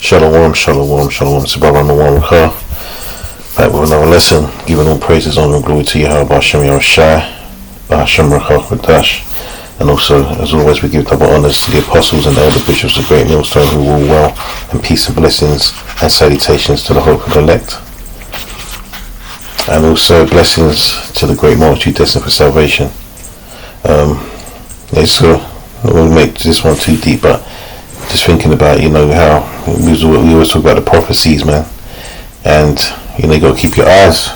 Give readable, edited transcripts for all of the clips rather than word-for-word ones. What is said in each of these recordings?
Shalom, shalom, shalom. It's about the one car. Back with another lesson. Giving all praises, honor, and glory to Yahweh Hashem Yahushai, Hashem Rakach Kodash. And also, as always, we give double honors to the apostles and the elder bishops of Great Millstone who rule well, and peace and blessings and salutations to the hope of the elect. And also blessings to the great multitude destined for salvation. I won't make this one too deep, but just thinking about, how we always talk about the prophecies, man. And, you got to keep your eyes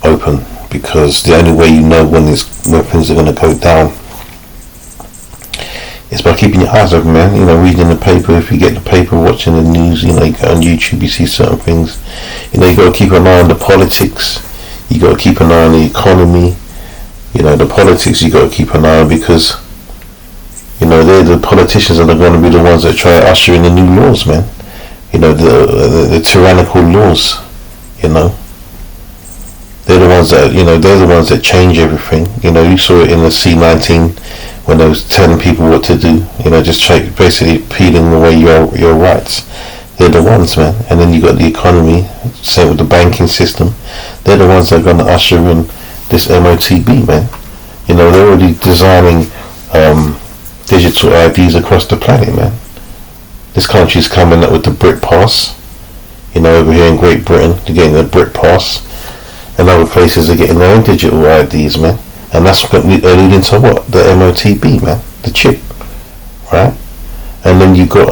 open, because the only way you know when things are going to go down is by keeping your eyes open, man. Reading the paper, if you get the paper, watching the news, you go on YouTube, you see certain things. You got to keep an eye on the politics. You got to keep an eye on the economy. The politics you got to keep an eye on, because they're the politicians that are going to be the ones that try to usher in the new laws, man. The tyrannical laws. They're the ones that change everything. You saw it in the C-19 when they was telling people what to do. Just basically peeling away your rights. They're the ones, man. And then you got the economy, same with the banking system. They're the ones that are going to usher in this MOTB, man. They're already designing digital IDs across the planet, man. This country's coming up with the Brit Pass. Over here in Great Britain, they're getting the Brit Pass, and other places are getting their own digital IDs, man. And that's leading to what? The MOTB, man, the chip, right? And then you got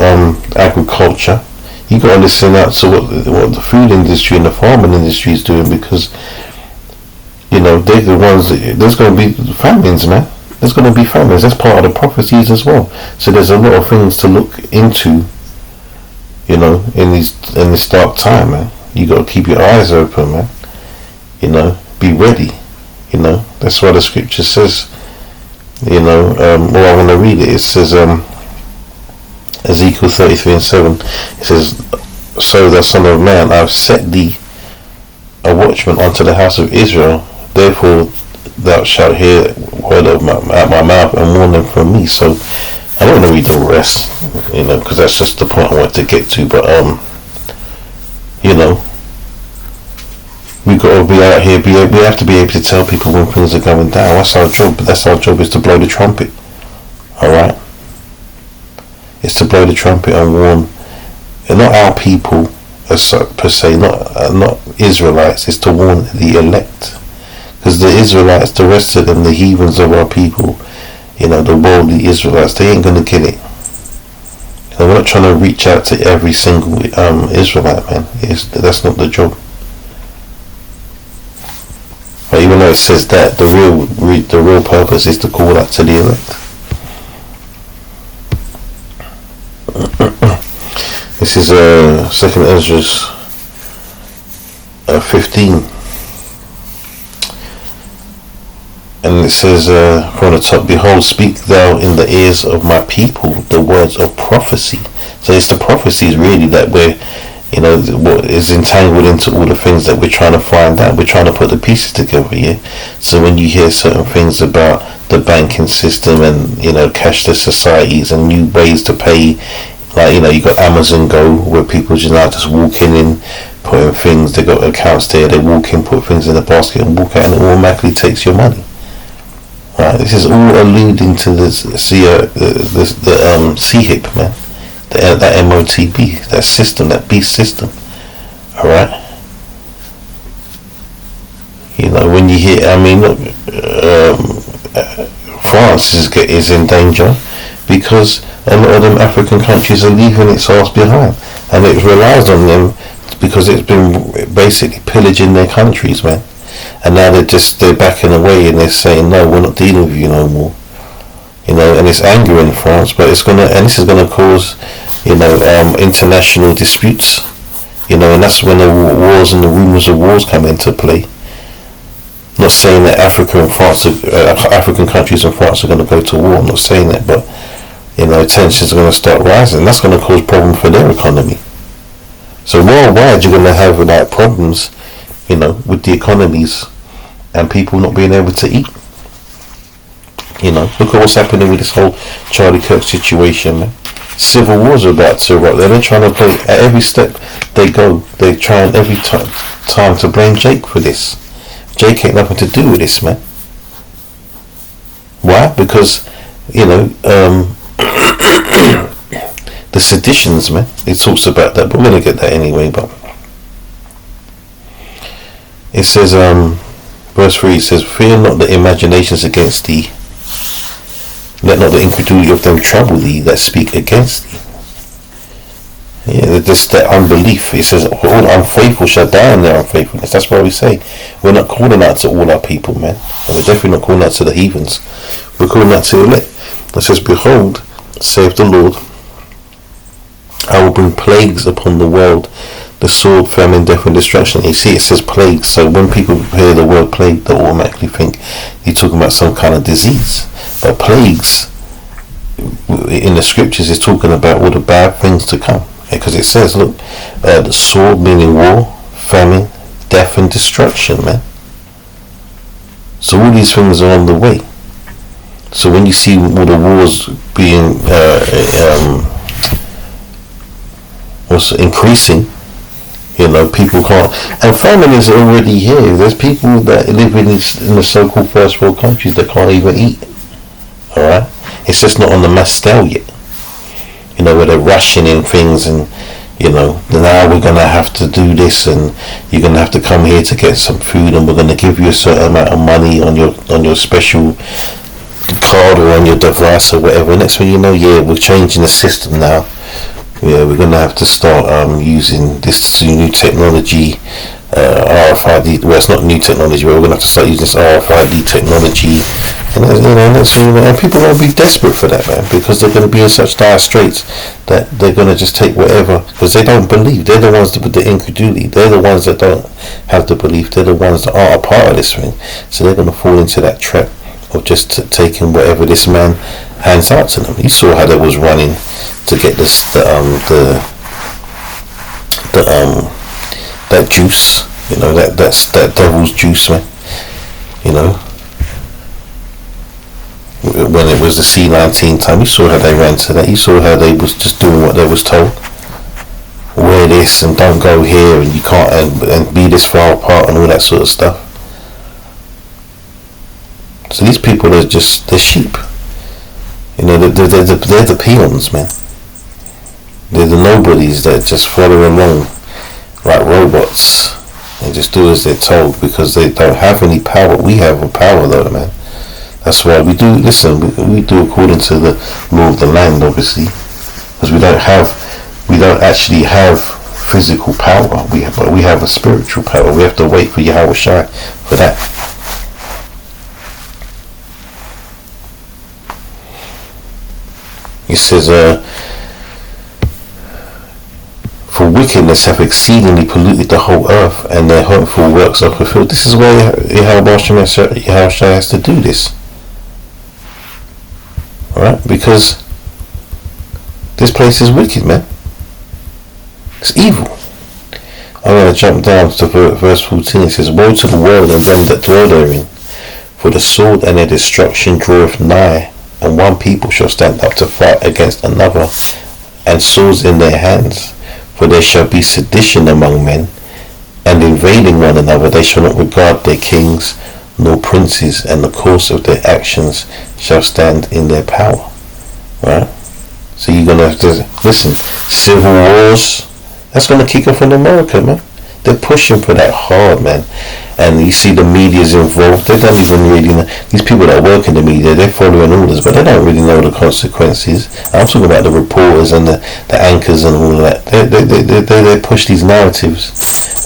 agriculture. You got to listen out to what the food industry and the farming industry is doing, because they're the ones there's going to be famines, man. There's going to be famines. That's part of the prophecies as well. So there's a lot of things to look into, in this dark time, man. You got to keep your eyes open, man. Be ready. That's what the scripture says. Well, I'm going to read it. It says, Ezekiel 33:7. It says, "So thou son of man, I have set thee a watchman unto the house of Israel. Therefore thou shalt hear word of my mouth and warn them from me." So I don't want to read the rest, because that's just the point I want to get to. But we got to be out here. We have to be able to tell people when things are going down. That's our job. That's our job, is to blow the trumpet. All right. It's to blow the trumpet and warn, and not our people per se, not Israelites. It's to warn the elect. Because the Israelites, the rest of them, the heathens of our people, the worldly Israelites, they ain't going to get it. We're not trying to reach out to every single Israelite, man. That's not the job. But even though it says that, the real purpose is to call out to the elect. This is 2nd Ezra 15. And it says from the top, "Behold, speak thou in the ears of my people the words of prophecy." So it's the prophecies really that we're, what is entangled into all the things that we're trying to find out. We're trying to put the pieces together, yeah? So when you hear certain things about the banking system and, cashless societies and new ways to pay, like, you got Amazon Go, where people just walk in, putting things, they got accounts there, they walk in, put things in the basket and walk out, and it automatically takes your money. Right, this is all alluding to this, the CHIP, man, that MOTB, that system, that beast system. All right. When you hear, look, France is in danger, because a lot of them African countries are leaving its arse behind, and it relies on them because it's been basically pillaging their countries, man. And now they're backing away, and they're saying, no, we're not dealing with you no more. And it's anger in France, but this is gonna cause, international disputes. And that's when the wars and the rumors of wars come into play. Not saying that African countries and France are gonna go to war. I'm not saying that, but tensions are gonna start rising. That's gonna cause problems for their economy. So worldwide, you're gonna have problems, with the economies and people not being able to eat. Look at what's happening with this whole Charlie Kirk situation, man. Civil wars are about to erupt. They're trying to play at every step they go. They try and every time to blame Jake for this. Jake ain't nothing to do with this, man. Why? Because, the seditions, man. It talks about that, but we're gonna get that anyway. But it says, verse 3, it says, "Fear not the imaginations against thee. Let not the incredulity of them trouble thee that speak against thee." Yeah, just that unbelief. It says, "All unfaithful shall die in their unfaithfulness." That's why we say we're not calling out to all our people, man, and we're definitely not calling out to the heathens. We're calling out to the elect. It says, "Behold, saith the Lord, I will bring plagues upon the world, the sword, famine, death, and destruction." You see, it says plagues. So when people hear the word plague, they automatically think you're talking about some kind of disease. But plagues in the scriptures is talking about all the bad things to come. Because it says, look, the sword meaning war, famine, death, and destruction, man. So all these things are on the way. So when you see all the wars being also increasing, people can't, and famine is already here. There's people that live in the so-called first world countries that can't even eat. All right, it's just not on the mass scale yet. Where they're rationing things, and now we're gonna have to do this, and you're gonna have to come here to get some food, and we're gonna give you a certain amount of money on your special card or on your device or whatever. Next thing you know, we're changing the system now. We're gonna have to start using this new technology, RFID. Well, it's not new technology, but we're gonna have to start using this RFID technology. And and people are going to be desperate for that, man, because they're going to be in such dire straits that they're going to just take whatever, because they don't believe. They're the ones with the incredulity. They're the ones that don't have the belief. They're the ones that aren't a part of this thing. So they're going to fall into that trap of just taking whatever this man hands out to them. You saw how they was running to get that juice, that's that devil's juice, man. When it was the C-19 time, you saw how they ran to that. You saw how they was just doing what they was told. Wear this and don't go here, and you can't, and be this far apart, and all that sort of stuff. So these people they're sheep. They're the peons, man. They're the nobodies that just follow along like robots and just do as they're told, because they don't have any power. We have a power though, man. That's why we do, we do according to the law of the land, obviously, because we don't actually have physical power, but we have a spiritual power. We have to wait for Yahweh Shai for that. He says, "For wickedness hath exceedingly polluted the whole earth, and their hurtful works are fulfilled." This is where Yahweh Shai has to do this. Alright, because this place is wicked, man. It's evil. I'm going to jump down to verse 14. It says, "Woe to the world and them that dwell therein, for the sword and their destruction draweth nigh, and one people shall stand up to fight against another, and swords in their hands. For there shall be sedition among men, and invading one another. They shall not regard their kings nor princes, and the course of their actions shall stand in their power." Right? So you're going to have to listen. Civil wars, that's going to kick off in America, man. They're pushing for that hard, man. And you see the media's involved. They don't even really know. These people that work in the media, they're following orders, but they don't really know the consequences. I'm talking about the reporters and the anchors and all of that. They push these narratives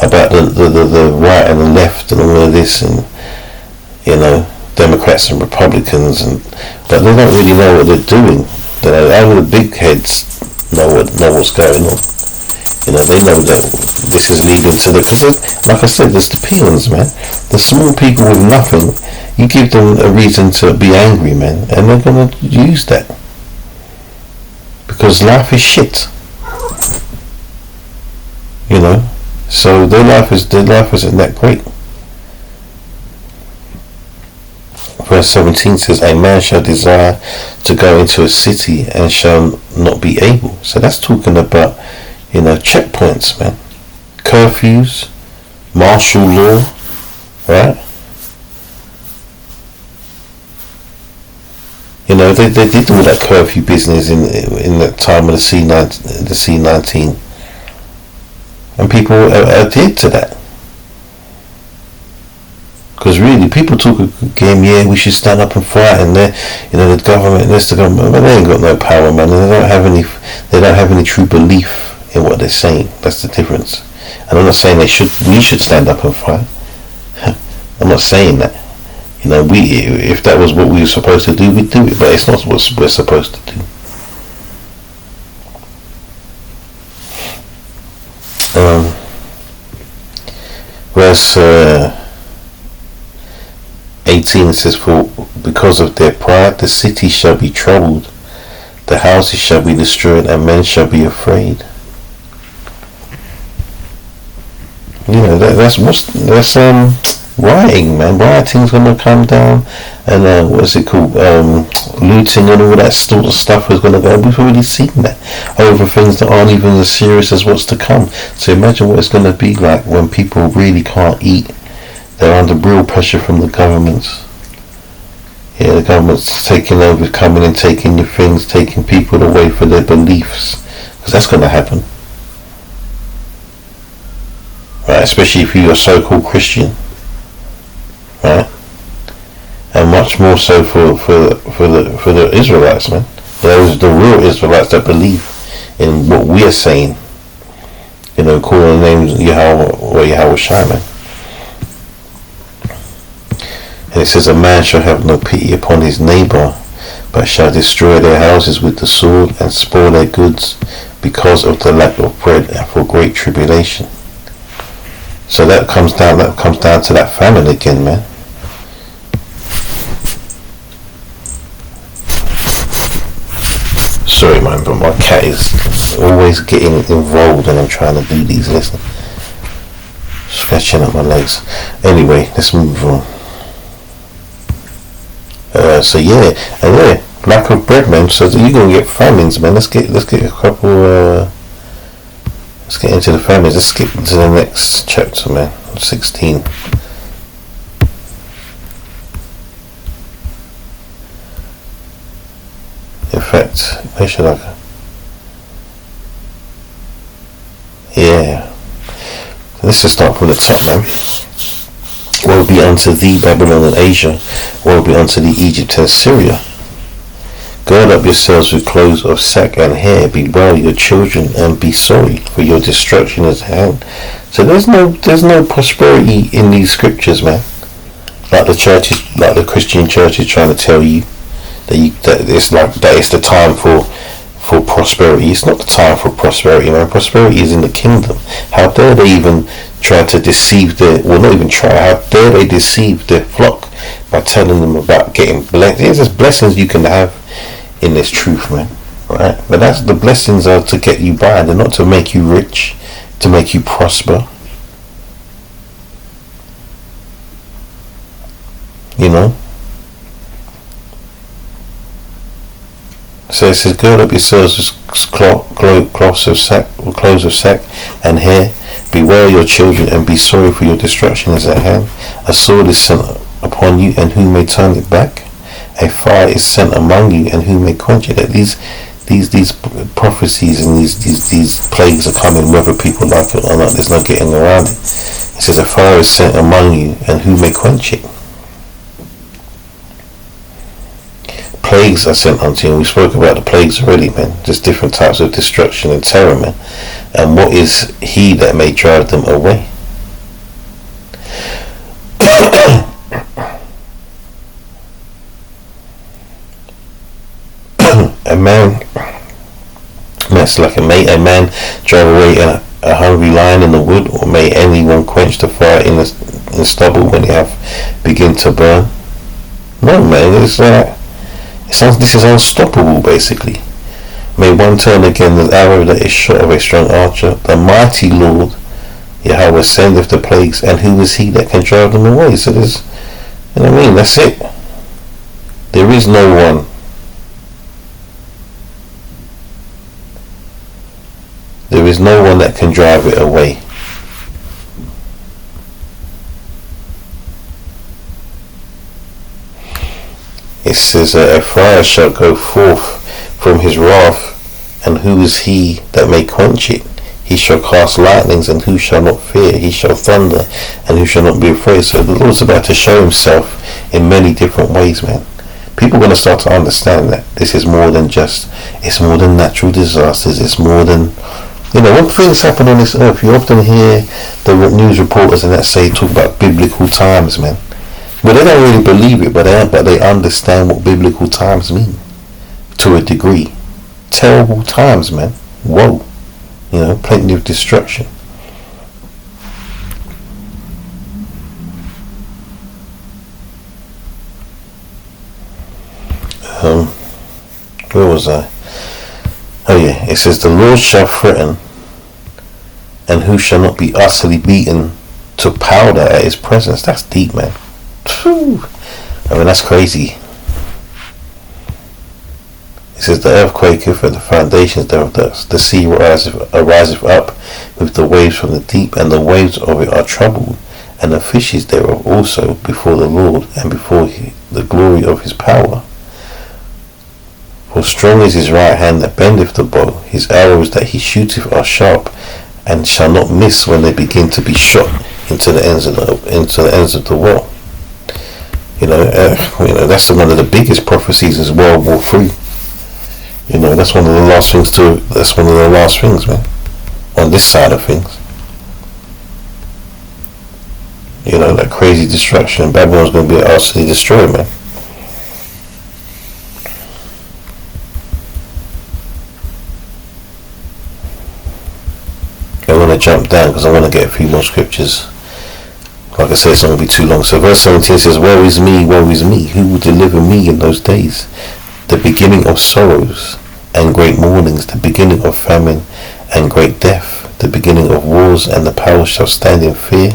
about the right and the left and all of this, and Democrats and Republicans, but they don't really know what they're doing. Only the big heads know what's going on. They know that this is leading to because like I said, there's the peons, man. The small people with nothing, you give them a reason to be angry, man, and they're gonna use that because life is shit. So their life isn't that great. verse 17 says, a man shall desire to go into a city and shall not be able. So that's talking about, checkpoints, man. Curfews, martial law, right? They did all that curfew business in the time of the C19, and people adhered to that. Because really, people talk a good game. Yeah, we should stand up and fight, and the government, the government, but they ain't got no power, man. And they don't have any true belief in what they're saying. That's the difference. And I'm not saying we should stand up and fight. I'm not saying that. If that was what we were supposed to do, we'd do it, but it's not what we're supposed to do. Verse 18 says, for because of their pride the city shall be troubled, the houses shall be destroyed, and men shall be afraid. That's rioting, man. Rioting's gonna come down, and what's it called? Looting and all that sort of stuff is gonna go. We've already seen that over things that aren't even as serious as what's to come. So imagine what it's gonna be like when people really can't eat. They're under real pressure from the governments. Yeah, the government's taking over, coming and taking your things, taking people away for their beliefs, because that's gonna happen. Right, especially if you're a so-called Christian. Right, and much more so for the Israelites, man. Those the real Israelites that believe in what we are saying. Calling the names of Yahweh or Yahweh Shai, man. And it says, a man shall have no pity upon his neighbor, but shall destroy their houses with the sword and spoil their goods because of the lack of bread and for great tribulation. So that comes down to that famine again, man. Sorry, man, but my cat is always getting involved when I'm trying to do these. Listen, scratching up my legs. Anyway, let's move on. Lack of bread, man. So you're gonna get famines, man. Let's get a couple. Let's get into the families. Let's skip to the next chapter, man. 16. In fact, where should I go? Yeah. Let's just start from the top, man. Woe be unto thee, Babylon and Asia. Woe be unto thee, Egypt and Syria. Gird up yourselves with clothes of sack and hair. Bewail your children and be sorry, for your destruction is at hand. So there's no prosperity in these scriptures, man. Like the Christian church is trying to tell you that it's the time for prosperity. It's not the time for prosperity, man. Prosperity is in the kingdom. How dare they even try to deceive how dare they deceive their flock by telling them about getting blessed. There's blessings you can have in this truth, man. Right? But that's the blessings are to get you by. They're not to make you rich, to make you prosper. So it says, gird up yourselves with clothes of sack and hair. Bewail your children and be sorry, for your destruction is at hand. A sword is sent upon you, and who may turn it back? A fire is sent among you, and who may quench it? That these prophecies and these plagues are coming, whether people like it or not. There's no getting around it. It says, a fire is sent among you, and who may quench it? Plagues are sent unto you, and we spoke about the plagues already, man. Just different types of destruction and terror, man. And what is he that may drive them away? May a man drive away a hungry lion in the wood, or may anyone quench the fire in the stubble when it hath begin to burn? No, man. This is unstoppable, basically. May one turn again the arrow that is shot of a strong archer. The mighty Lord Yahweh sendeth the plagues, and who is he that can drive them away? So there's, that's it. There is no one. There is no one that can drive it away. It says, a fire shall go forth from his wrath, and who is he that may quench it? He shall cast lightnings, and who shall not fear? He shall thunder, and who shall not be afraid? So the Lord's about to show himself in many different ways, man. People are going to start to understand that this is more than just, it's more than natural disasters, it's more than, when things happen on this earth, you often hear the news reporters and that talk about biblical times, man. But they don't really believe it, but they understand what biblical times mean to a degree. Terrible times, man. Whoa. Plenty of destruction. Where was I? Oh yeah, it says, the Lord shall threaten, and who shall not be utterly beaten to powder at his presence. That's deep, man. Whew. That's crazy. It says, the earth quaketh at the foundations thereof, the sea ariseth up with the waves from the deep, and the waves of it are troubled, and the fishes thereof also before the Lord, and before the glory of his power. For strong is his right hand that bendeth the bow, his arrows that he shooteth are sharp, and shall not miss when they begin to be shot into the ends of the world. That's one of the biggest prophecies is World War III. That's one of the last things, man, on this side of things. That crazy destruction. Babylon's going to be utterly destroyed, man. I want to jump down because I want to get a few more scriptures. Like I said, it's not going to be too long. So verse 17 says, woe is me, who will deliver me in those days? The beginning of sorrows and great mournings, the beginning of famine and great death, the beginning of wars, and the powers shall stand in fear,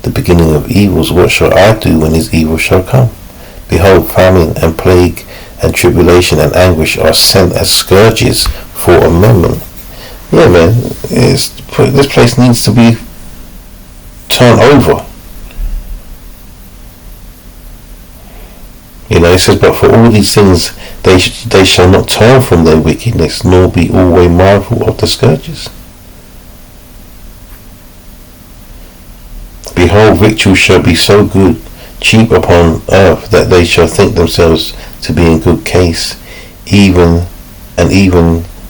the beginning of evils. What shall I do when his evil shall come? Behold, famine and plague and tribulation and anguish are sent as scourges for a moment. Yeah, man, this place needs to be turned over. It says, but for all these things they shall not turn from their wickedness, nor be always mindful of the scourges. Behold, victuals shall be so good, cheap upon earth, that they shall think themselves to be in good case. Even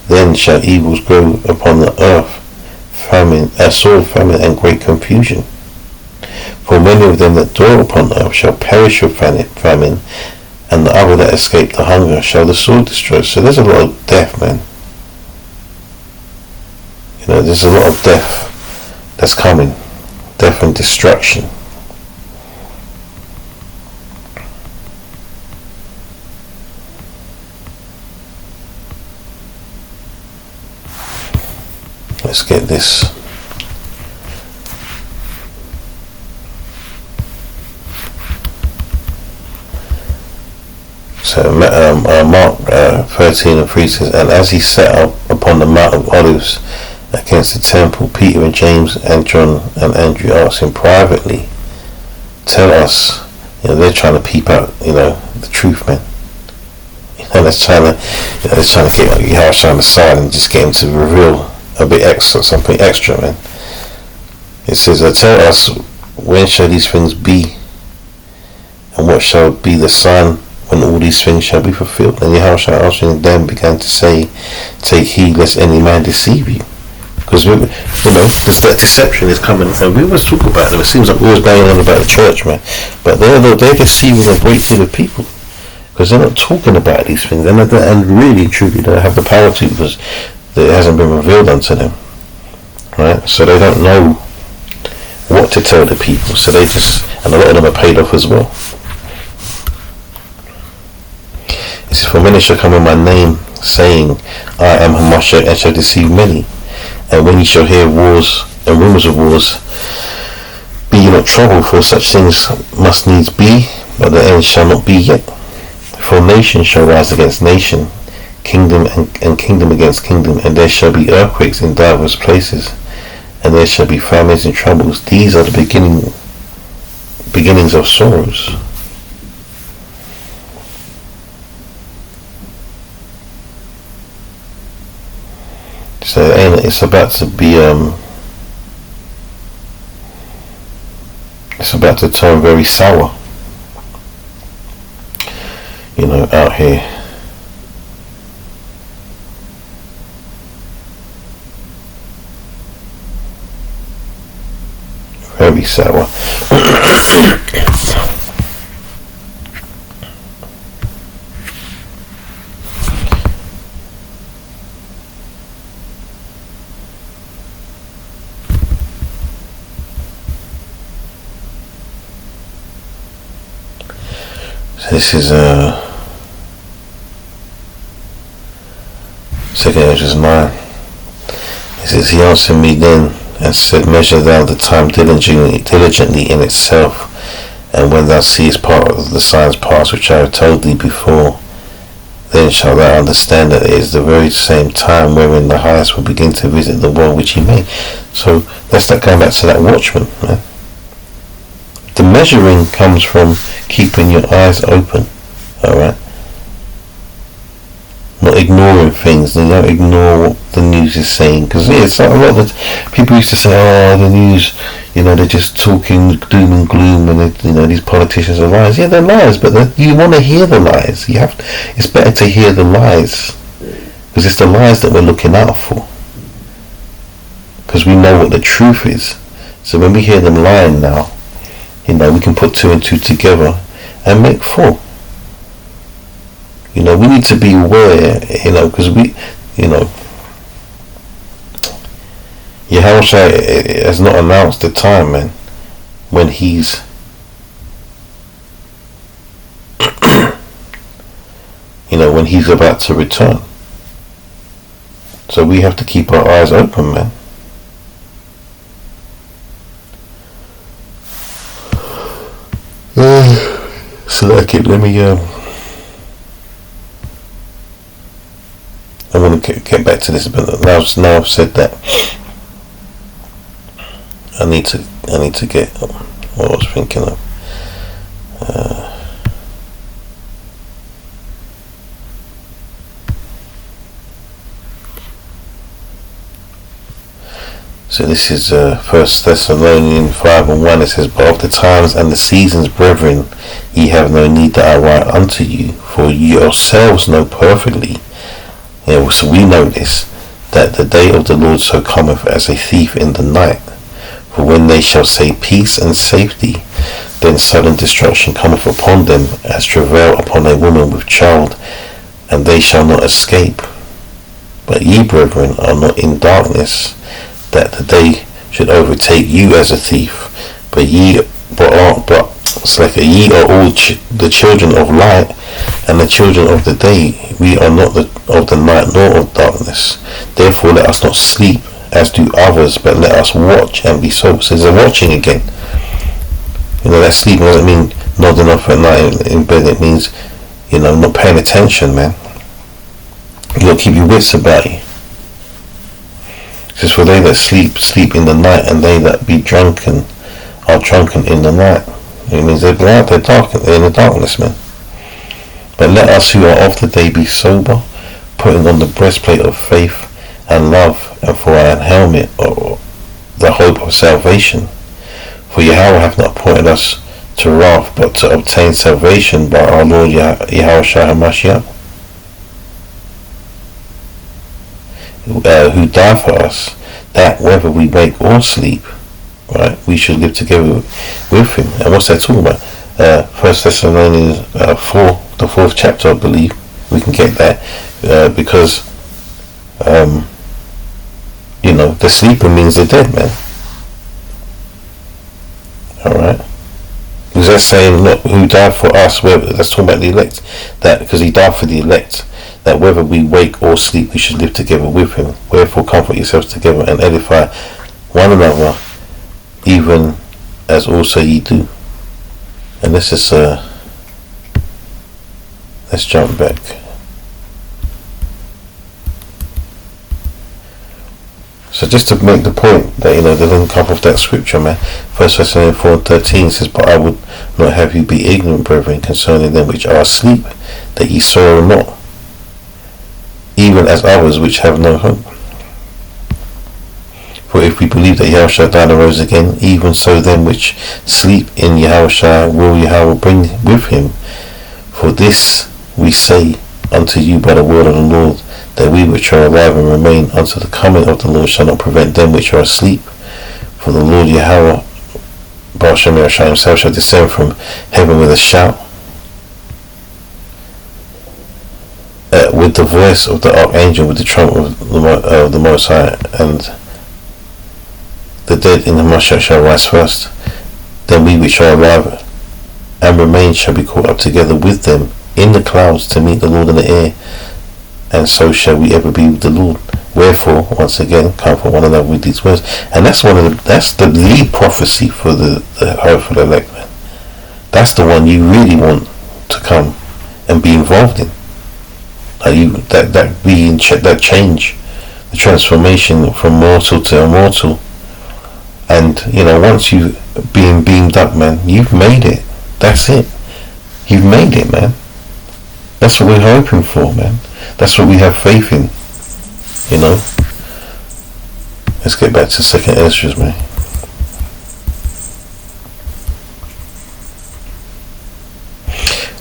then shall evils grow upon the earth, sword, famine, and great confusion. For many of them that dwell upon earth shall perish with famine, and the other that escape the hunger shall the sword destroy. So there's a lot of death, man. There's a lot of death that's coming. Death and destruction. Let's get this. So Mark 13:3 says, and as he sat up upon the Mount of Olives against the temple, Peter and James and John and Andrew asked him privately, tell us, they're trying to peep out, the truth, man. They're trying to get Yahushua on the side and just get him to reveal a bit extra, something extra, man. It says, tell us, when shall these things be, and what shall be the sign when all these things shall be fulfilled? And Yahushua answering them began to say, take heed lest any man deceive you. Because that deception is coming, and we always talk about them. It seems like we're always banging on about the church, man, but they're deceiving a great deal of people, because they're not talking about these things, and really truly they don't have the power to, because it hasn't been revealed unto them, right? So they don't know what to tell the people, so they just, and a lot of them are paid off as well. It says, for many shall come in my name, saying, I am Hamashiach, and shall deceive many. And when ye shall hear wars and rumors of wars, be ye not troubled, for such things must needs be, but the end shall not be yet. For nation shall rise against nation, kingdom and kingdom against kingdom, and there shall be earthquakes in divers places, and there shall be famines and troubles. These are the beginnings of sorrows. So it's about to be it's about to turn very sour, out here. Very sour. This is 2 Ezra 9. It says, he answered me then and said, measure thou the time diligently in itself, and when thou seest part of the signs pass which I have told thee before, then shalt thou understand that it is the very same time wherein the highest will begin to visit the world which he made. So that's that going back to that watchman, man. The measuring comes from keeping your eyes open, alright? Not ignoring things, don't ignore what the news is saying, because it's a lot of people used to say, the news, they're just talking doom and gloom, and these politicians are lies. Yeah, they're lies, but you want to hear the lies. It's better to hear the lies, because it's the lies that we're looking out for, because we know what the truth is. So when we hear them lying now, we can put 2 and 2 together and make 4. We need to be aware, because Yahushua has not announced the time, man, when he's when he's about to return. So we have to keep our eyes open, man. So let me I want to get back to this, but now I've said that, I need to get what I was thinking of. So this is 1 Thessalonians 5 and 1. It says, but of the times and the seasons, brethren, ye have no need that I write unto you, for ye yourselves know perfectly. So we know this, that the day of the Lord so cometh as a thief in the night. For when they shall say peace and safety, then sudden destruction cometh upon them, as travail upon a woman with child, and they shall not escape. But ye, brethren, are not in darkness, that the day should overtake you as a thief. But ye are all the children of light and the children of the day. We are not of the night nor of darkness. Therefore let us not sleep as do others, but let us watch and be sober. So there's a watching again. That sleeping doesn't mean nodding off at night in bed. It means, not paying attention, man. You got to keep your wits about you. It says, for they that sleep in the night, and they that be drunken are drunken in the night. It means they're in the darkness, man. But let us who are of the day be sober, putting on the breastplate of faith and love, and for an helmet or the hope of salvation. For Yahweh hath not appointed us to wrath, but to obtain salvation by our Lord Yahushua HaMashiach, who died for us, that whether we wake or sleep, right, we should live together with him. And what's that talking about? 1 Thessalonians 4, the 4th chapter, I believe. We can get that because the sleeper means the dead, man. Alright? Because that's saying, look, who died for us, that's talking about the elect, that because he died for the elect, that whether we wake or sleep, we should live together with him. Wherefore comfort yourselves together and edify one another, even as also ye do. And this is Let's jump back. So just to make the point that, the link up of that scripture, man, 1 Thessalonians 4:13 says, "But I would not have you be ignorant, brethren, concerning them which are asleep, that ye sorrow not, even as others which have no hope. For if we believe that Yahushua died and rose again, even so them which sleep in Yahushua will Yahweh bring with him. For this we say unto you by the word of the Lord, that we which are alive and remain unto the coming of the Lord shall not prevent them which are asleep. For the Lord Yahweh Baal Shem Yahushua himself shall descend from heaven with a shout, with the voice of the archangel, with the trumpet of the Most High, and the dead in the Mashiach shall rise first. Then we which are alive and remain shall be caught up together with them in the clouds to meet the Lord in the air, and so shall we ever be with the Lord. Wherefore, once again, comfort one another with these words." And that's the lead prophecy for the hopeful elect, man. That's the one you really want to come and be involved in. That change, the transformation from mortal to immortal. And once you've been beamed up, man, you've made it. That's it. You've made it, man. That's what we're hoping for, man. That's what we have faith in. Let's get back to 2nd Esdras, man.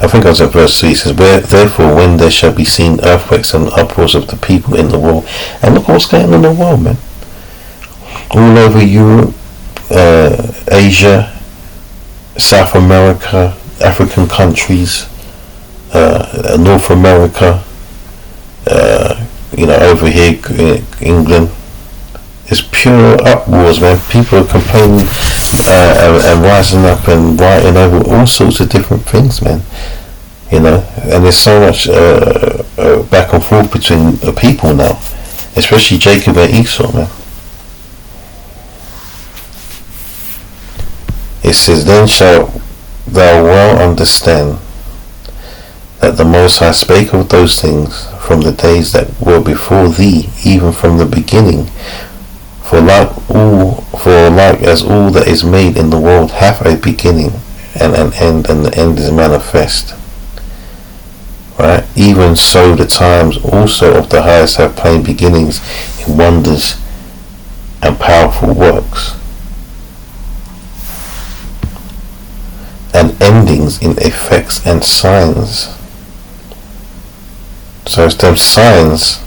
I think I was at verse 3. It says, "Therefore, when there shall be seen earthquakes and uproars of the people in the world," and look what's going on in the world, man. All over Europe, Asia, South America, African countries, North America, over here, England. It's pure uproars, man. People are complaining and rising up and writing over all sorts of different things, man. And there's so much back and forth between people now, especially Jacob and Esau, man. It says, "Then shalt thou well understand that the Most High spake of those things from the days that were before thee, even from the beginning. For like as all that is made in the world hath a beginning and an end, and the end is manifest. Right? Even so the times also of the highest have plain beginnings in wonders and powerful works, and endings in effects and signs." So it's them signs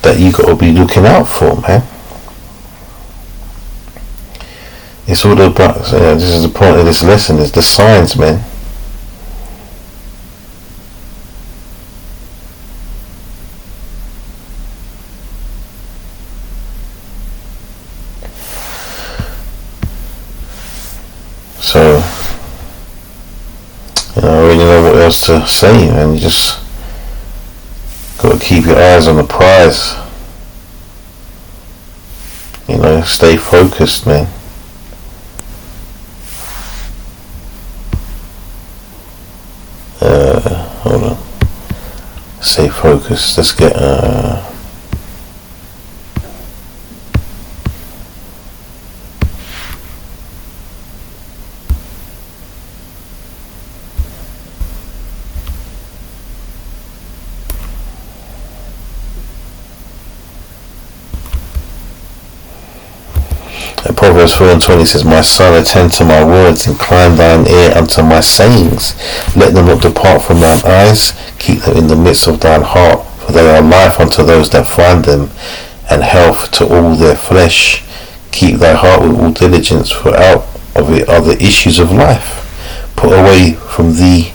that you got to be looking out for, man. It's all about, this is the point of this lesson, is the signs, man. So, I don't really know what else to say, man. You just got to keep your eyes on the prize. Stay focused, man. Hold on. Stay focused. Let's get Proverbs 4:20 says, "My son, attend to my words, incline thine ear unto my sayings. Let them not depart from thine eyes, keep them in the midst of thine heart, for they are life unto those that find them, and health to all their flesh. Keep thy heart with all diligence, for out of it are the issues of life. Put away from thee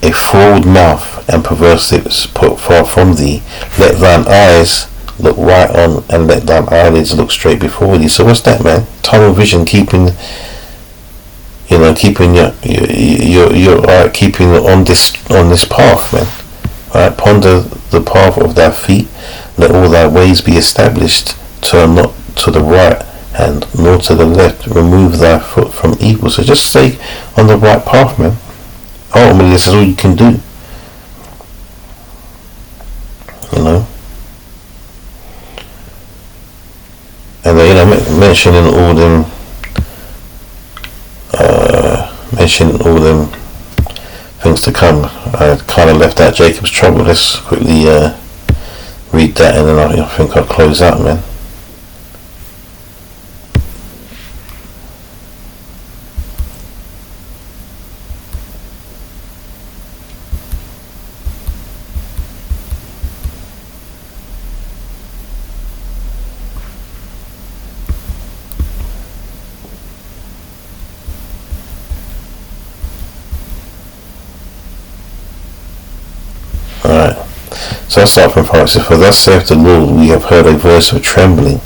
a forward mouth, and perverse lips put far from thee. Let thine eyes look right on, and let thine eyelids look straight before thee." So what's that, man? Tunnel vision, keeping your keeping on this path, man. Right? Ponder the path of thy feet. Let all thy ways be established. Turn not to the right hand nor to the left. Remove thy foot from evil. So just stay on the right path, man. ultimately this is all you can do. You know. And mentioning all them things to come. I kind of left out Jacob's trouble. Let's quickly read that, and then I think I'll close out, man. Alright, so I'll start from 5. For thus saith the Lord, we have heard a voice of trembling,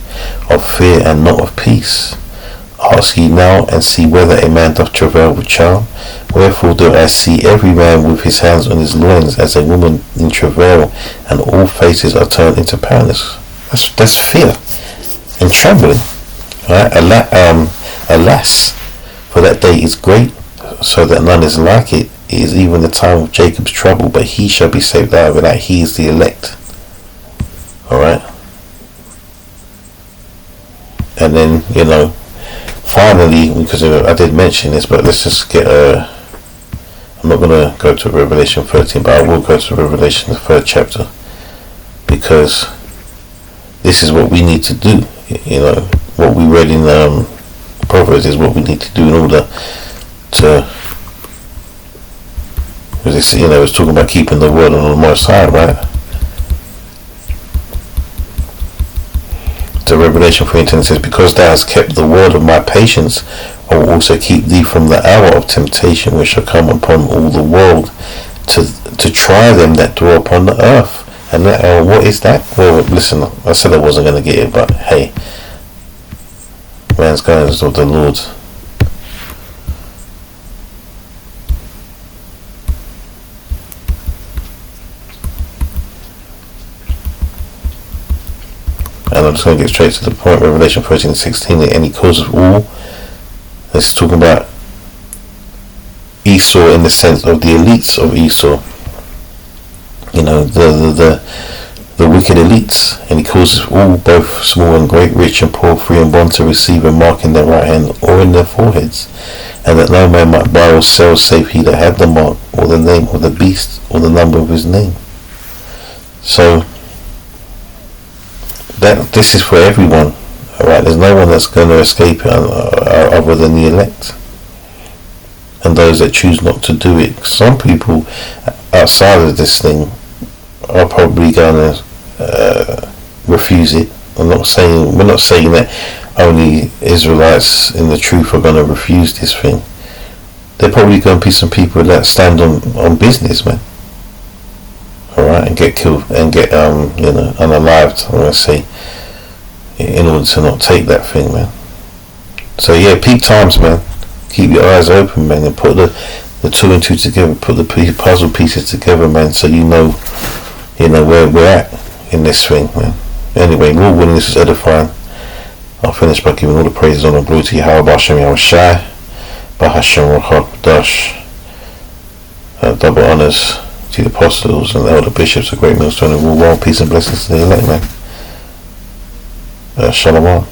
of fear, and not of peace. Ask ye now, and see whether a man doth travail with child. Wherefore do I see every man with his hands on his loins, as a woman in travail, and all faces are turned into paleness. That's fear and trembling. Alright, alas, for that day is great, so that none is like it. It is even the time of Jacob's trouble, but he shall be saved out of it, that he is the elect. Alright. And then, finally, because I did mention this, but let's just get I'm not going to go to Revelation 13, but I will go to Revelation, the 3rd chapter, because this is what we need to do. What we read in Proverbs is what we need to do in order to, because it's talking about keeping the word on the Most High, right? So Revelation 3:10 says, because thou hast kept the word of my patience, I will also keep thee from the hour of temptation which shall come upon all the world, to try them that dwell upon the earth. And that what is that? Well, listen, I said I wasn't going to get it, but hey, man's guidance of the Lord. And I'm just going to get straight to the point. Revelation 13:16, and he causes all. This is talking about Esau in the sense of the elites of Esau. The wicked elites, and he causes all, both small and great, rich and poor, free and bond, to receive a mark in their right hand or in their foreheads, and that no man might buy or sell save he that had the mark, or the name of the beast, or the number of his name. So this is for everyone. Alright, there's no one that's going to escape it other than the elect and those that choose not to do it. Some people outside of this thing are probably going to refuse it. We're not saying that only Israelites in the truth are going to refuse this thing. There probably going to be some people that stand on business, man. Alright, and get killed and get unalived, I'm going to say, in order to not take that thing, man. So yeah, peak times, man. Keep your eyes open, man, and put the 2 and 2 together, put the puzzle pieces together, man, so you know where we're at in this thing, man. Anyway, Lord willing, this is edifying. I'll finish by giving all the praises, honor, and glory to Yahweh Hashem Yahushai, Bahashem Rachak Dash. Double honors to the apostles and the elder bishops, the great millstone of all world, peace and blessings to the elect, man. Shalom.